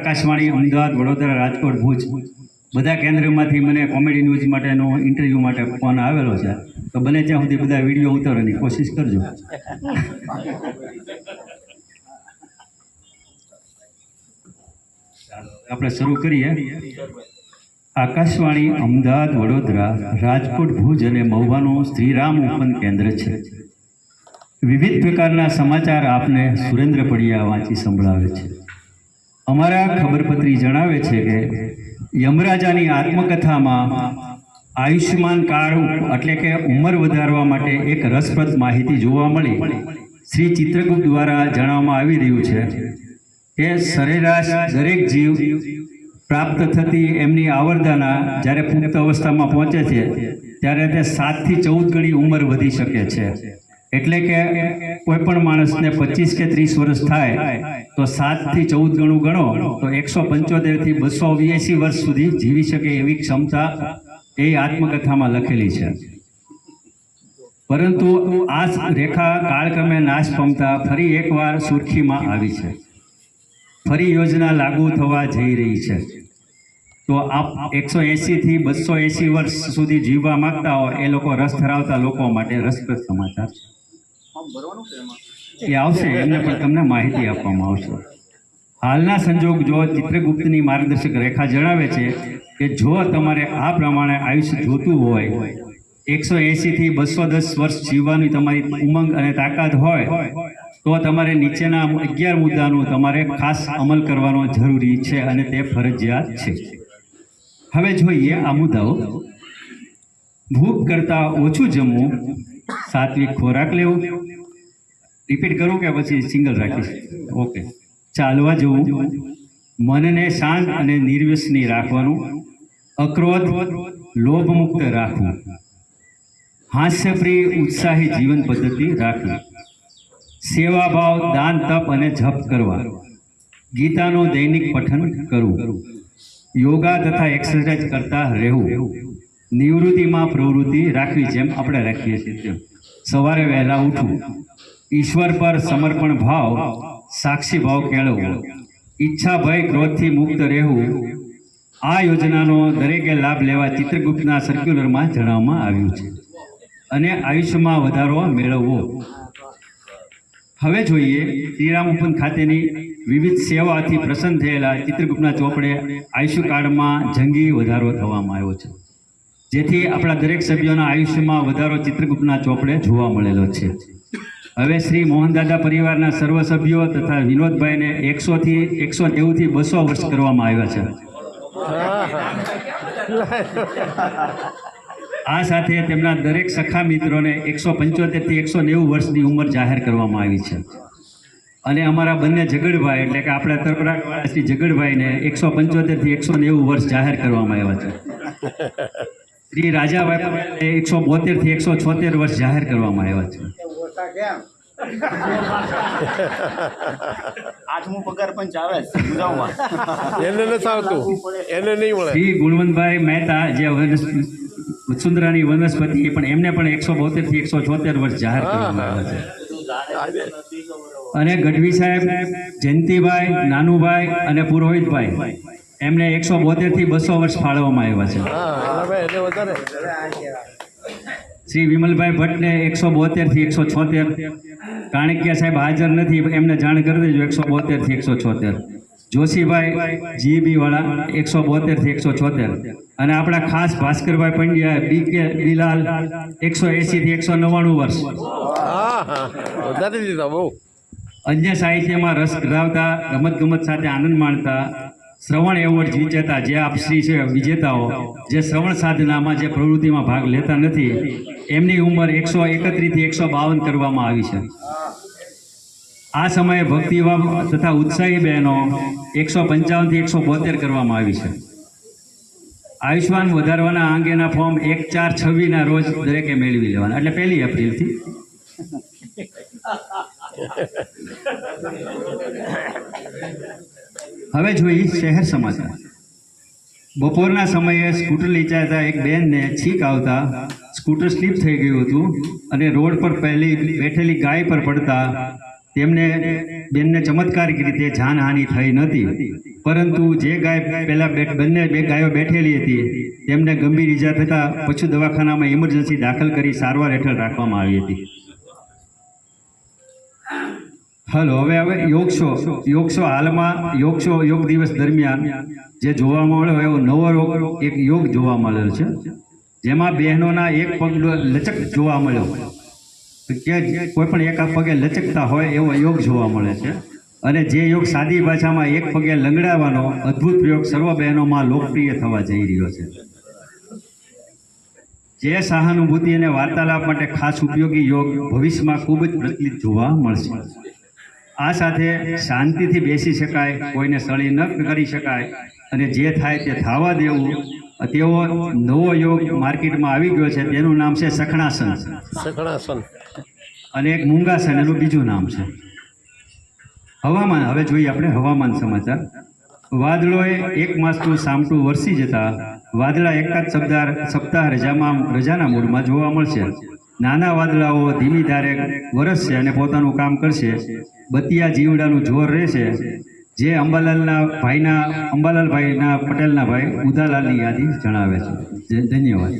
આકાશવાણી અમદાવાદ, વડોદરા, રાજકોટ, ભુજ બધા કેન્દ્રમાંથી મને કોમેડી ન્યૂઝ માટેનો ઇન્ટરવ્યૂ માટે ફોન આવેલો છે. તો બને ત્યાં સુધી બધા વિડીયો ઉતારવાની કોશિશ કરજો. આપણે શરૂ કરીએ. આકાશવાણી અમદાવાદ, વડોદરા, રાજકોટ, ભુજ અને મહુવાનું શ્રીરામ ઓપન કેન્દ્ર છે. વિવિધ પ્રકારના સમાચાર આપને સુરેન્દ્ર પડિયા વાંચી સંભળાવે છે. અમારા ખબરપત્રી જણાવે છે કે યમરાજાની આત્મકથામાં આયુષ્યમાન કાર્ડ એટલે કે ઉંમર વધારવા માટે એક રસપ્રદ માહિતી જોવા મળી. શ્રી ચિત્રગુપ્ત દ્વારા જણાવવામાં આવી રહ્યું છે કે સરેરાશ દરેક જીવ પ્રાપ્ત થતી એમની આવરદાના જ્યારે પુખ્ત અવસ્થામાં પહોંચે છે ત્યારે તે 7 થી 14 ગણી ઉંમર વધી શકે છે. એટલે કે કોઈ પણ માણસને 25 કે 30 વર્ષ થાય તો 7 થી 14 ગણું ગણો તો 175 થી 282 વર્ષ સુધી જીવી શકે એવી ક્ષમતા એ આત્મકથામાં લખેલી છે. પરંતુ આ રેખા કાળક્રમે નાશ પામતા ફરી એકવાર સુર્ખીમાં આવી છે. ફરી યોજના લાગુ થવા જઈ રહી છે. તો આપ 180 થી 280 વર્ષ સુધી જીવવા માંગતા હો એ લોકો રસ ધરાવતા લોકો માટે રસપ્રદ સમાચાર છે. એ આવશે એમને પણ તમને માહિતી આપવામાં આવશે. હાલના સંજોગ જો ચિત્રગુપ્તની માર્ગદર્શક રેખા જણાવે છે કે જો તમારે આ પ્રમાણે આયુષ્ય જોતું હોય 180 થી 210 વર્ષ જીવવાની તમારી ઉમંગ અને તાકાત હોય તો તમારે નીચેના 11 મુદ્દાનું તમારે ખાસ અમલ કરવાનો જરૂરી છે અને તે ફરજિયાત છે. હવે જોઈએ આ મુદ્દાઓ. ભૂખ કરતાં ઓછું જમવું, સાત્વિક ખોરાક લેવો. રિપીટ કરું કે પછી સિંગલ રાખીશ? ઓકે. ચાલવા જવું, મનને શાંત અને નિર્વ્યસની રાખવાનું, અક્રોધ, લોભમુક્ત રાખવું, હાસ્યપ્રિય ઉત્સાહી જીવન પદ્ધતિ રાખવી, સેવાભાવ, દાન, તપ અને જપ કરવા, ગીતાનું દૈનિક પઠન કરવું, યોગા તથા એક્સરસાઇઝ કરતા રહેવું, નિવૃત્તિમાં પ્રવૃત્તિ રાખવી જેમ આપણે રાખીએ છીએ, સવારે વહેલા ઉઠવું, ઈશ્વર પર સમર્પણ ભાવ, સાક્ષી ભાવ કેળવવો, ઈચ્છા ભય ક્રોધથી મુક્ત રહેવું. આ યોજનાનો દરેકે લાભ લેવા ચિત્રગુપ્તના સર્ક્યુલરમાં જણાવવામાં આવ્યું છે અને આયુષ્યમાં વધારો મેળવવો. હવે જોઈએ શ્રીરામ ઓપન ખાતેની વિવિધ સેવાથી પ્રસન્ન થયેલા ચિત્રગુપ્તના ચોપડે આયુષ્ય કાર્ડમાં જંગી વધારો થવામાં આવ્યો છે, જેથી આપણા દરેક સભ્યોના આયુષ્યમાં વધારો ચિત્રગુપ્તના ચોપડે જોવા મળેલો છે. હવે શ્રી મોહનદાદા પરિવારના સર્વ સભ્યો તથા વિનોદભાઈને 100 થી 190 થી 200 વર્ષ કરવામાં આવ્યા છે. આ સાથે તેમના દરેક સખા મિત્રોને 175 થી 190 વર્ષની ઉંમર જાહેર કરવામાં આવી છે. અને અમારા બંને ઝઘડભાઈ એટલે કે આપણા તરફના શ્રી ઝઘડભાઈને 175 થી 190 વર્ષ જાહેર કરવામાં આવ્યા છે. શ્રી રાજાભાઈ 172 થી 176 વર્ષ જાહેર કરવામાં આવ્યા છે. આઠમું પગાર પંચ આવે એને નથી આવતું, એને નહીં મળે. શ્રી ગુણવંતભાઈ મહેતા જે વસુંધરાની વનસ્પતિ પણ એમને પણ 172 થી 176 વર્ષ જાહેર કરવામાં આવ્યા છે. અને ગઢવી સાહેબ, જયંતિભાઈ, નાનુભાઈ અને પુરોહિતભાઈ એમને 172 થી 200 વર્ષ ફાળવવામાં આવ્યા છે. શ્રી વિમલભાઈ ભટ્ટને 172 થી 176. કાણિકિયા સાહેબ હાજર નથી, એમને જાણ કરી દેજો 172 થી 176. જોશીભાઈ જીબી વાળા 172 થી 176. અને આપણા ખાસ ભાસ્કરભાઈ પંડ્યા બીકે બિલાલ 180 થી 199 વર્ષ. અન્ય સાહિત્યમાં રસ ધરાવતા, રમતગમત સાથે આનંદ માણતા, શ્રવણ એવોર્ડ વિજેતા જે આપ શ્રી છે વિજેતાઓ જે શ્રવણ સાધનામાં જે પ્રવૃત્તિમાં ભાગ લેતા નથી એમની ઉંમર 131 થી 152 કરવામાં આવી છે. આ સમયે ભક્તિભાવ તથા ઉત્સાહી બહેનો 155 થી 172 કરવામાં આવી છે. આયુષ્માન વધારવાના અંગેના ફોર્મ 1/4/26 રોજ દરેકે મેળવી લેવાના, એટલે 1 એપ્રિલથી. હવે જોઈએ શહેર સમાચાર. બપોરના સમયે સ્કૂટર લીચાતા એક બેનને છીક આવતા સ્કૂટર સ્લીપ થઈ ગયું હતું અને રોડ પર બેઠેલી ગાય પર પડતા તેમને બેનને ચમત્કારિક રીતે જાનહાનિ થઈ નહોતી. પરંતુ જે ગાય બંને ગાયો બેઠેલી હતી તેમને ગંભીર ઈજા થતાં પશુ દવાખાનામાં ઇમરજન્સી દાખલ કરી સારવાર હેઠળ રાખવામાં આવી હતી. હાલો હવે યોગ શો હાલમાં યોગ દિવસ દરમિયાન જે જોવા મળ્યો એવો નવો એક યોગ જોવા મળેલ છે, જેમાં બહેનોના એક પગ લચક જોવા મળ્યો કે કોઈ પણ એક પગે લચકતા હોય એવો યોગ જોવા મળે છે. અને જે યોગ સાદી ભાષામાં એક પગે લંગડાવવાનો અદ્ભુત પ્રયોગ સર્વ બહેનોમાં લોકપ્રિય થવા જઈ રહ્યો છે. જે સહાનુભૂતિ અને વાર્તાલાપ માટે ખાસ ઉપયોગી યોગ ભવિષ્યમાં ખૂબ જ પ્રચલિત જોવા મળશે. આ સાથે શાંતિથી બેસી શકાય, કોઈને સળી ન કરી શકાય અને જે થાય તે થવા દેવું, તેવો નવો યોગ માર્કેટમાં આવી ગયો છે. તેનું નામ છે સખણાસન અને એક મૂંગાસન એનું બીજું નામ છે. હવામાન, હવે જોઈએ આપણે હવામાન સમાચાર. વાદળોએ એક માસનું સામટું વરસી જતા વાદળા એકાદ સપ્તાહ રજાના મૂડમાં જોવા મળશે. નાના વાદળાઓ ધીમી ધારે વરસશે અને પોતાનું કામ કરશે. બતિયા જીવડાનું જોર રહેશે. જે અંબાલાલ ભાઈના પટેલના ભાઈ ઉદાલાલની યાદી જણાવે છે. ધન્યવાદ.